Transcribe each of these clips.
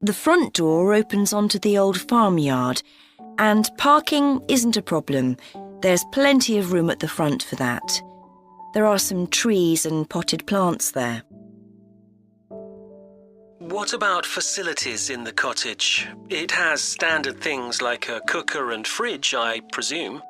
The front door opens onto the old farmyard, and parking isn't a problem. There's plenty of room at the front for that. There are some trees and potted plants there. What about facilities in the cottage? It has standard things like a cooker and fridge, I presume.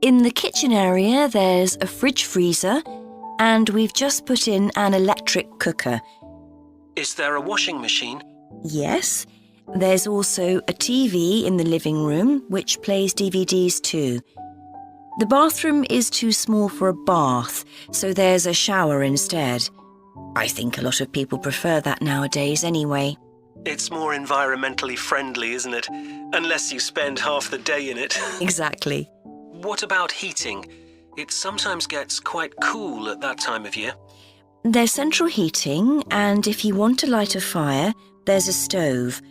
In the kitchen area, there's a fridge freezer, and we've just put in an electric cooker. Is there a washing machine? Yes. There's also a TV in the living room, which plays DVDs too. The bathroom is too small for a bath, so there's a shower instead. I think a lot of people prefer that nowadays anyway. It's more environmentally friendly, isn't it? Unless you spend half the day in it. Exactly. What about heating? It sometimes gets quite cool at that time of year. There's central heating, and if you want to light a fire, there's a stove.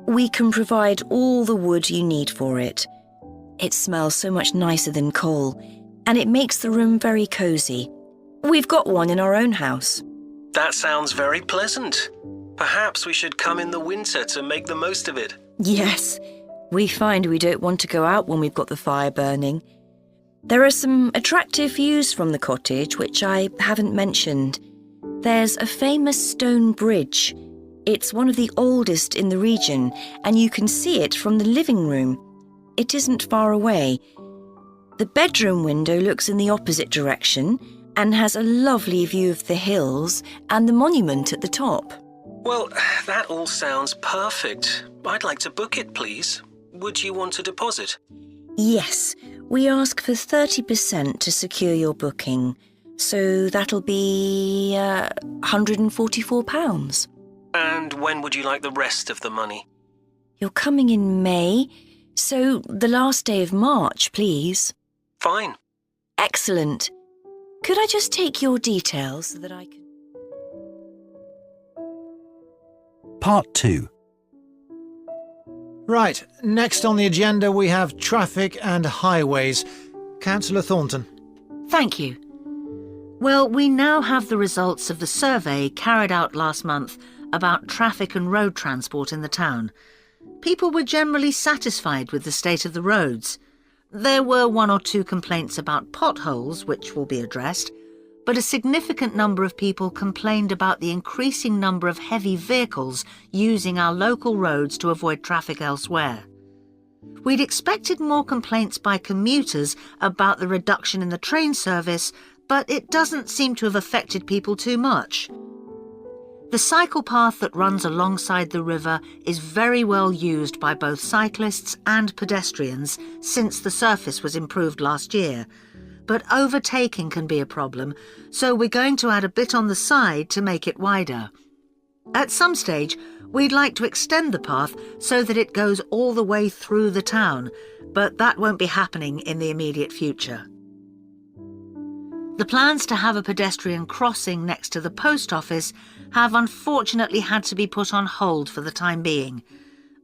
We can provide all the wood you need for it. It smells so much nicer than coal, and it makes the room very cosy. We've got one in our own house. That sounds very pleasant. Perhaps we should come in the winter to make the most of it. Yes, we find we don't want to go out when we've got the fire burning. There are some attractive views from the cottage which I haven't mentioned. There's a famous stone bridge. It's one of the oldest in the region, and you can see it from the living room. It isn't far away. The bedroom window looks in the opposite direction and has a lovely view of the hills and the monument at the top. Well, that all sounds perfect. I'd like to book it, please. Would you want a deposit? Yes, we ask for 30% to secure your booking, so that'll be £144. And when would you like the rest of the money? You're coming in May, so the last day of March, please. Fine. Excellent. Could I just take your details so that I can... Part 2. Right, next on the agenda we have traffic and highways. Councillor Thornton. Thank you. Well, we now have the results of the survey carried out last month about traffic and road transport in the town. People were generally satisfied with the state of the roads. There were 1 or 2 complaints about potholes, which will be addressed, but a significant number of people complained about the increasing number of heavy vehicles using our local roads to avoid traffic elsewhere. We'd expected more complaints by commuters about the reduction in the train service, but it doesn't seem to have affected people too much. The cycle path that runs alongside the river is very well used by both cyclists and pedestrians since the surface was improved last year. But overtaking can be a problem, so we're going to add a bit on the side to make it wider. At some stage, we'd like to extend the path so that it goes all the way through the town, but that won't be happening in the immediate future. The plans to have a pedestrian crossing next to the post office have unfortunately had to be put on hold for the time being.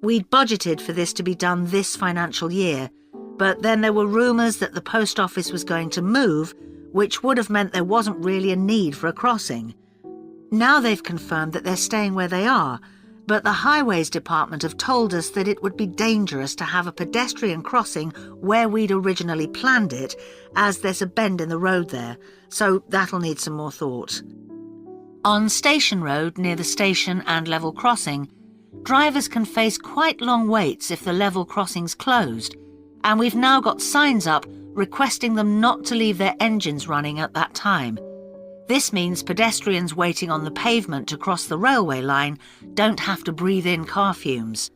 We'd budgeted for this to be done this financial year, but then there were rumours that the post office was going to move, which would have meant there wasn't really a need for a crossing. Now they've confirmed that they're staying where they are, but the Highways Department have told us that it would be dangerous to have a pedestrian crossing where we'd originally planned it, as there's a bend in the road there, so that'll need some more thought. On Station Road, near the station and level crossing, drivers can face quite long waits if the level crossing's closed, and we've now got signs up requesting them not to leave their engines running at that time. This means pedestrians waiting on the pavement to cross the railway line don't have to breathe in car fumes.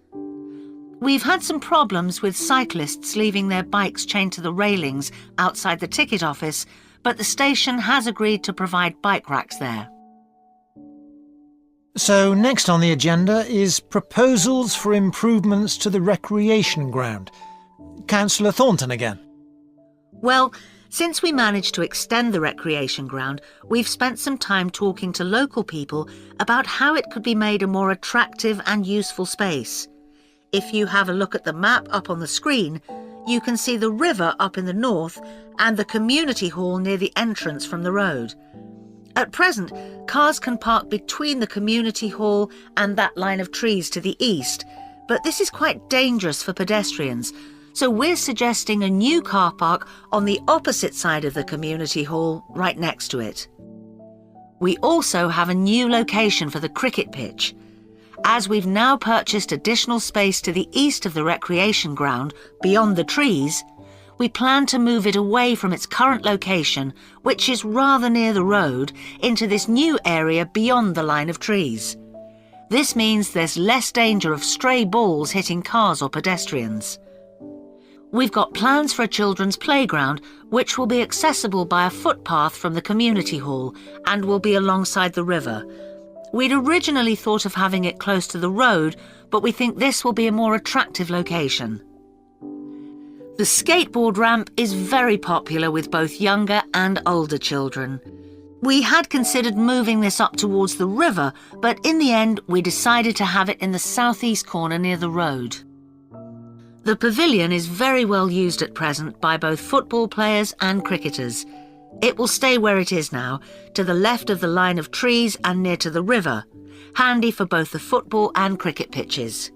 We've had some problems with cyclists leaving their bikes chained to the railings outside the ticket office, but the station has agreed to provide bike racks there. So next on the agenda is proposals for improvements to the recreation ground. Councillor Thornton again. Well, since we managed to extend the recreation ground, we've spent some time talking to local people about how it could be made a more attractive and useful space. If you have a look at the map up on the screen, you can see the river up in the north and the community hall near the entrance from the road. At present, cars can park between the community hall and that line of trees to the east, but this is quite dangerous for pedestrians, so we're suggesting a new car park on the opposite side of the community hall, right next to it. We also have a new location for the cricket pitch. As we've now purchased additional space to the east of the recreation ground, beyond the trees, we plan to move it away from its current location, which is rather near the road, into this new area beyond the line of trees. This means there's less danger of stray balls hitting cars or pedestrians. We've got plans for a children's playground, which will be accessible by a footpath from the community hall and will be alongside the river. We'd originally thought of having it close to the road, but we think this will be a more attractive location. The skateboard ramp is very popular with both younger and older children. We had considered moving this up towards the river, but in the end we decided to have it in the southeast corner near the road. The pavilion is very well used at present by both football players and cricketers. It will stay where it is now, to the left of the line of trees and near to the river, handy for both the football and cricket pitches.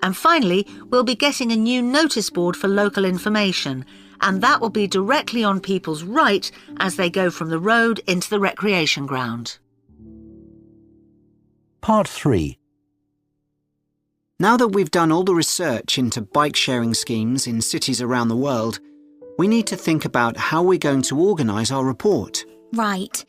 And finally, we'll be getting a new notice board for local information, and that will be directly on people's right as they go from the road into the recreation ground. Part 3. Now that we've done all the research into bike-sharing schemes in cities around the world, we need to think about how we're going to organise our report. Right.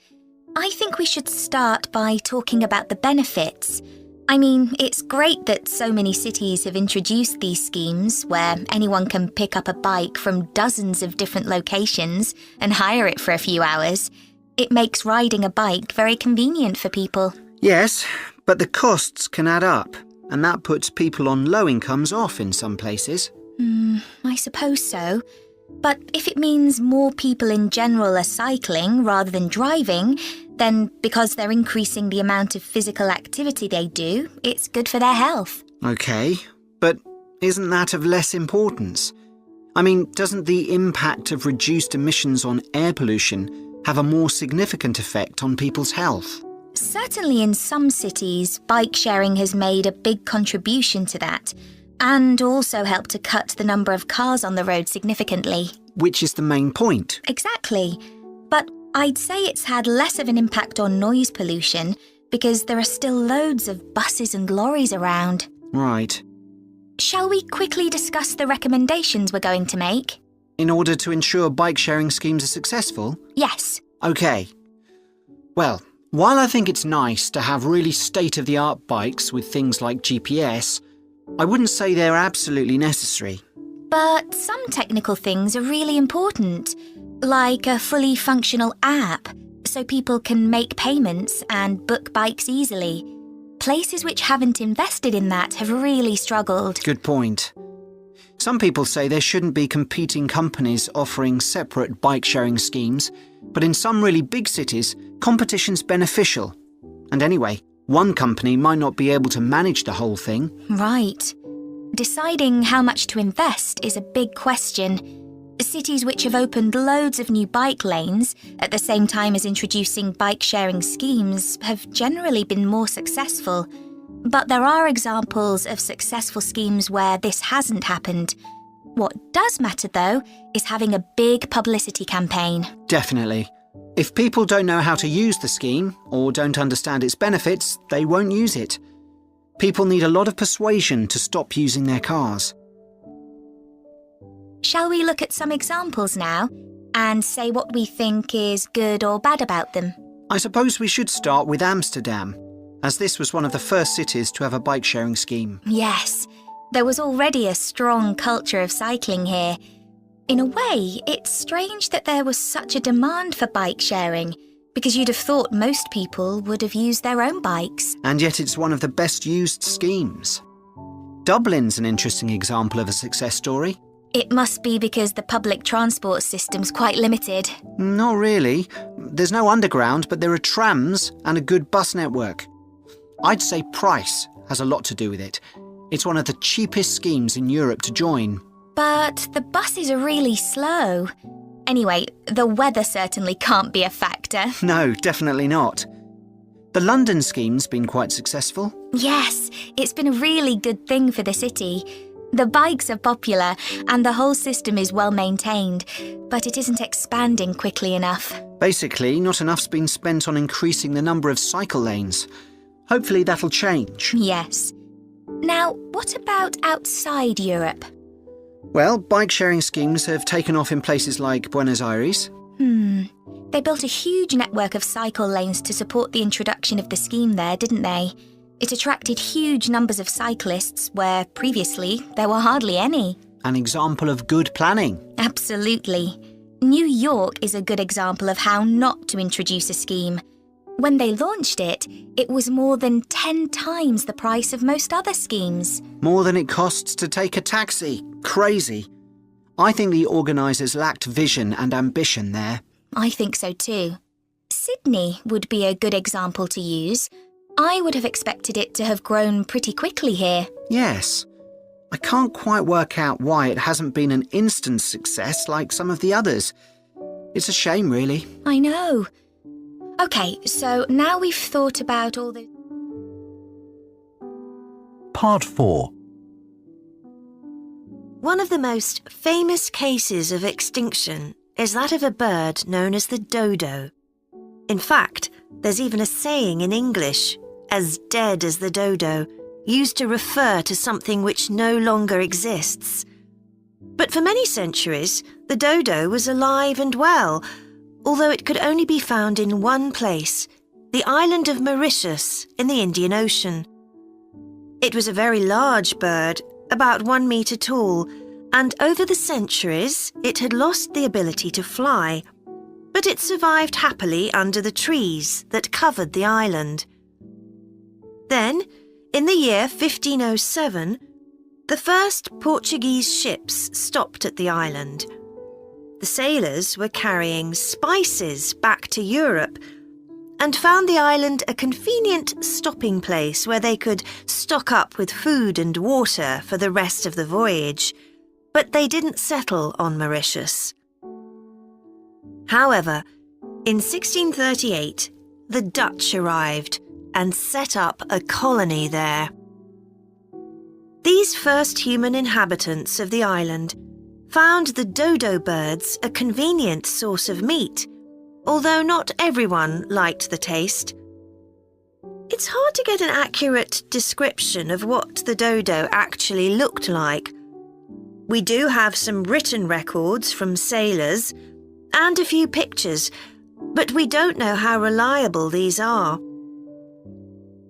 I think we should start by talking about the benefits. I mean, it's great that so many cities have introduced these schemes where anyone can pick up a bike from dozens of different locations and hire it for a few hours. It makes riding a bike very convenient for people. Yes, but the costs can add up, and that puts people on low incomes off in some places. I suppose so. But if it means more people in general are cycling rather than driving, then because they're increasing the amount of physical activity they do, it's good for their health. OK, but isn't that of less importance? I mean, doesn't the impact of reduced emissions on air pollution have a more significant effect on people's health? Certainly in some cities, bike sharing has made a big contribution to that, and also helped to cut the number of cars on the road significantly. Which is the main point. Exactly. But I'd say it's had less of an impact on noise pollution because there are still loads of buses and lorries around. Right. Shall we quickly discuss the recommendations we're going to make? In order to ensure bike-sharing schemes are successful? Yes. OK. Well, while I think it's nice to have really state-of-the-art bikes with things like GPS, I wouldn't say they're absolutely necessary. But some technical things are really important, like a fully functional app, so people can make payments and book bikes easily. Places which haven't invested in that have really struggled. Good point. Some people say there shouldn't be competing companies offering separate bike-sharing schemes, but in some really big cities, competition's beneficial. And anyway, one company might not be able to manage the whole thing. Right. Deciding how much to invest is a big question. Cities which have opened loads of new bike lanes at the same time as introducing bike-sharing schemes have generally been more successful. But there are examples of successful schemes where this hasn't happened. What does matter, though, is having a big publicity campaign. Definitely. If people don't know how to use the scheme or don't understand its benefits, they won't use it. People need a lot of persuasion to stop using their cars. Shall we look at some examples now and say what we think is good or bad about them? I suppose we should start with Amsterdam, as this was one of the first cities to have a bike-sharing scheme. Yes, there was already a strong culture of cycling here. In a way, it's strange that there was such a demand for bike sharing, because you'd have thought most people would have used their own bikes. And yet it's one of the best used schemes. Dublin's an interesting example of a success story. It must be because the public transport system's quite limited. Not really. There's no underground, but there are trams and a good bus network. I'd say price has a lot to do with it. It's one of the cheapest schemes in Europe to join. But the buses are really slow. Anyway, the weather certainly can't be a factor. No, definitely not. The London scheme's been quite successful. Yes, it's been a really good thing for the city. The bikes are popular and the whole system is well maintained, but it isn't expanding quickly enough. Basically, not enough's been spent on increasing the number of cycle lanes. Hopefully that'll change. Yes. Now, what about outside Europe? Well, bike-sharing schemes have taken off in places like Buenos Aires. They built a huge network of cycle lanes to support the introduction of the scheme there, didn't they? It attracted huge numbers of cyclists where previously there were hardly any. An example of good planning. Absolutely. New York is a good example of how not to introduce a scheme. When they launched it, it was more than 10 times the price of most other schemes. More than it costs to take a taxi. Crazy. I think the organisers lacked vision and ambition there. I think so too. Sydney would be a good example to use. I would have expected it to have grown pretty quickly here. Yes. I can't quite work out why it hasn't been an instant success like some of the others. It's a shame, really. I know. OK, so now we've thought about all the... Part 4. One of the most famous cases of extinction is that of a bird known as the dodo. In fact, there's even a saying in English, as dead as the dodo, used to refer to something which no longer exists. But for many centuries, the dodo was alive and well, although it could only be found in one place, the island of Mauritius in the Indian Ocean. It was a very large bird, about 1 metre tall, and over the centuries it had lost the ability to fly, but it survived happily under the trees that covered the island. Then, in the year 1507, the first Portuguese ships stopped at the island. The sailors were carrying spices back to Europe and found the island a convenient stopping place where they could stock up with food and water for the rest of the voyage, but they didn't settle on Mauritius. However, in 1638, the Dutch arrived and set up a colony there. These first human inhabitants of the island found the dodo birds a convenient source of meat, although not everyone liked the taste. It's hard to get an accurate description of what the dodo actually looked like. We do have some written records from sailors and a few pictures, but we don't know how reliable these are.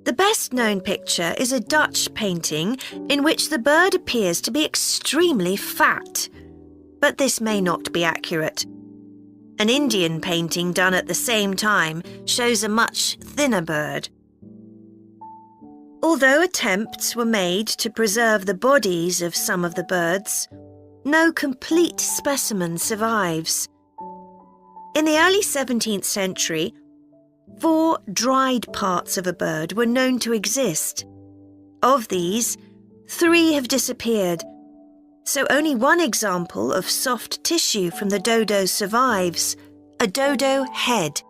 The best-known picture is a Dutch painting in which the bird appears to be extremely fat, but this may not be accurate. An Indian painting done at the same time shows a much thinner bird. Although attempts were made to preserve the bodies of some of the birds, no complete specimen survives. In the early 17th century, 4 dried parts of a bird were known to exist. Of these, 3 have disappeared, so only one example of soft tissue from the dodo survives, a dodo head.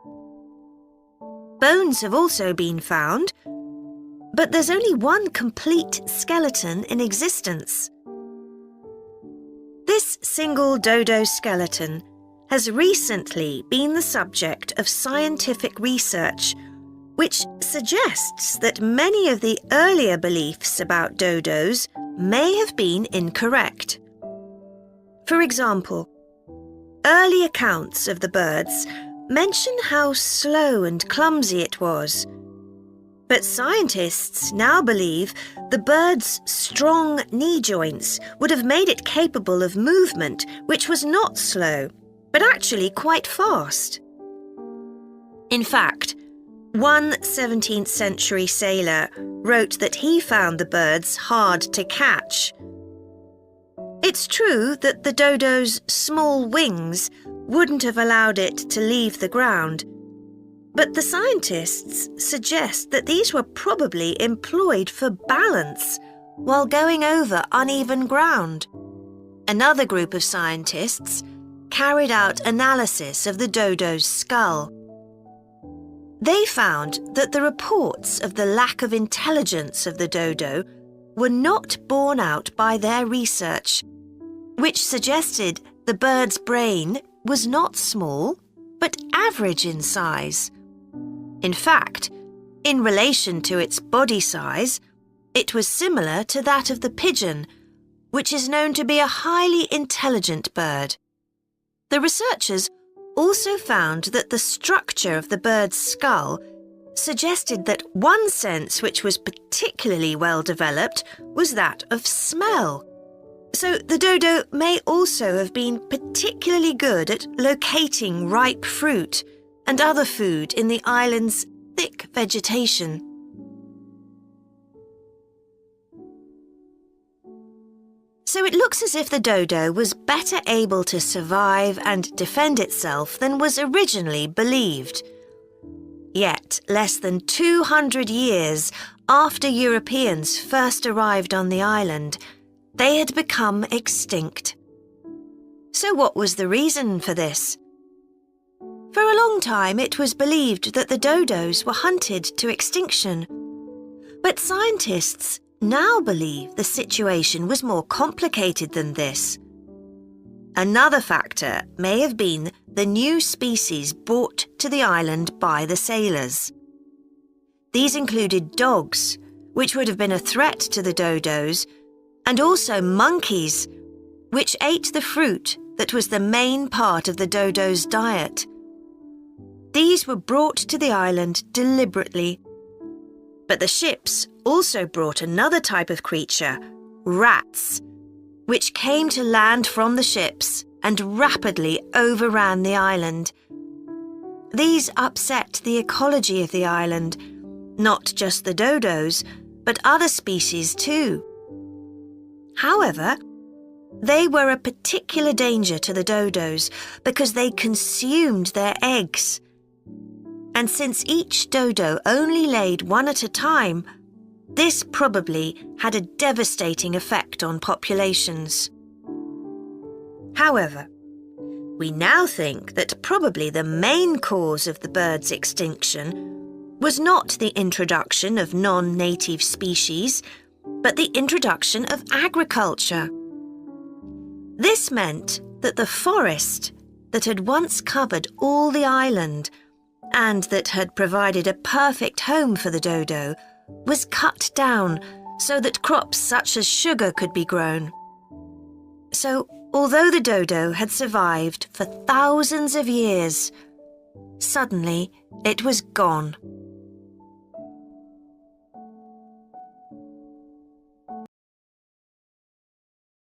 Bones have also been found, but there's only one complete skeleton in existence. This single dodo skeleton has recently been the subject of scientific research, which suggests that many of the earlier beliefs about dodos may have been incorrect. For example, early accounts of the birds mention how slow and clumsy it was. But scientists now believe the bird's strong knee joints would have made it capable of movement which was not slow, but actually quite fast. In fact, one 17th century sailor wrote that he found the birds hard to catch. It's true that the dodo's small wings wouldn't have allowed it to leave the ground, but the scientists suggest that these were probably employed for balance while going over uneven ground. Another group of scientists carried out analysis of the dodo's skull. They found that the reports of the lack of intelligence of the dodo were not borne out by their research, which suggested the bird's brain was not small, but average in size. In fact, in relation to its body size, it was similar to that of the pigeon, which is known to be a highly intelligent bird. The researchers also found that the structure of the bird's skull suggested that one sense which was particularly well developed was that of smell. So the dodo may also have been particularly good at locating ripe fruit and other food in the island's thick vegetation. So it looks as if the dodo was better able to survive and defend itself than was originally believed. Yet, less than 200 years after Europeans first arrived on the island, they had become extinct. So what was the reason for this? For a long time it was believed that the dodos were hunted to extinction. But scientists now believe the situation was more complicated than this. Another factor may have been the new species brought to the island by the sailors. These included dogs, which would have been a threat to the dodos, and also monkeys, which ate the fruit that was the main part of the dodo's diet. These were brought to the island deliberately. But the ships also brought another type of creature, rats, which came to land from the ships and rapidly overran the island. These upset the ecology of the island, not just the dodos, but other species too. However, they were a particular danger to the dodos because they consumed their eggs. And since each dodo only laid one at a time, this probably had a devastating effect on populations. However, we now think that probably the main cause of the bird's extinction was not the introduction of non-native species, but the introduction of agriculture. This meant that the forest that had once covered all the island and that had provided a perfect home for the dodo was cut down so that crops such as sugar could be grown. So, although the dodo had survived for thousands of years, suddenly it was gone.